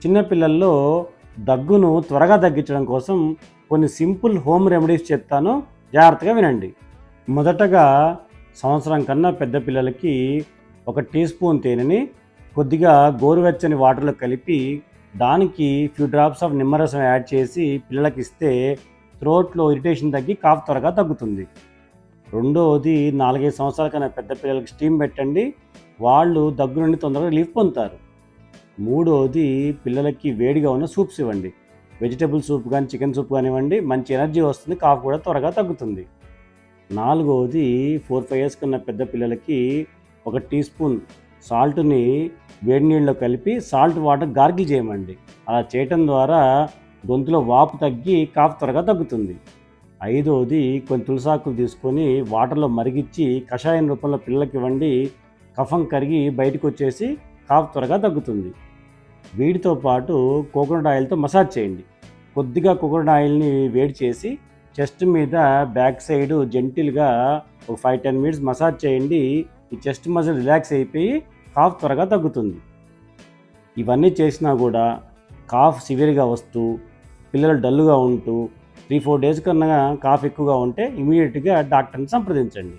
చిన్నపిల్లల్లో దగ్గును త్వరగా తగ్గించడం కోసం కొన్ని సింపుల్ హోమ్ రెమెడీస్ చెప్తాను, జాగ్రత్తగా వినండి. మొదటగా సంవత్సరం కన్నా పెద్ద పిల్లలకి ఒక టీ స్పూన్ తేనెని కొద్దిగా గోరువెచ్చని వాటర్లో కలిపి దానికి ఫ్యూ డ్రాప్స్ ఆఫ్ నిమ్మరసం యాడ్ చేసి పిల్లలకి ఇస్తే థ్రోట్లో ఇరిటేషన్ తగ్గి కాఫ్ త్వరగా తగ్గుతుంది. రెండోది 4-5 సంవత్సరాల కన్నా పెద్ద పిల్లలకి స్టీమ్ పెట్టండి, వాళ్ళు దగ్గు నుండి తొందరగా రిలీఫ్ పొందుతారు. మూడోది పిల్లలకి వేడిగా ఉన్న సూప్స్ ఇవ్వండి. వెజిటబుల్ సూప్ కానీ చికెన్ సూప్ కానివ్వండి, మంచి ఎనర్జీ వస్తుంది, కాఫ్ కూడా త్వరగా తగ్గుతుంది. నాలుగోది 4-5 ఇయర్స్ కన్నా పెద్ద పిల్లలకి ఒక టీ స్పూన్ సాల్ట్ని వేడి నీళ్ళలో కలిపి సాల్ట్ వాటర్ గార్గిల్ చేయమండి. అలా చేయటం ద్వారా గొంతులో వాపు తగ్గి కాఫ్ త్వరగా తగ్గుతుంది. ఐదోది కొన్ని తులసాకులు తీసుకొని వాటర్లో మరిగించి కషాయం రూపంలో పిల్లలకి ఇవ్వండి. కఫం కరిగి బయటకు వచ్చేసి కాఫ్ త్వరగా తగ్గుతుంది. వీటితో పాటు కోకోనట్ ఆయిల్తో మసాజ్ చేయండి. కొద్దిగా కోకోనట్ ఆయిల్ని వేడి చేసి చెస్ట్ మీద బ్యాక్ సైడ్ జెంటిల్గా ఒక 5-10 మినిట్స్ మసాజ్ చేయండి. ఈ చెస్ట్ మజిల్ రిలాక్స్ అయిపోయి కాఫ్ త్వరగా తగ్గుతుంది. ఇవన్నీ చేసినా కూడా కాఫ్ సివియర్గా వస్తూ పిల్లలు డల్గా ఉంటూ 3-4 డేస్ కన్నా కాఫ్ ఎక్కువగా ఉంటే ఇమీడియట్గా డాక్టర్ని సంప్రదించండి.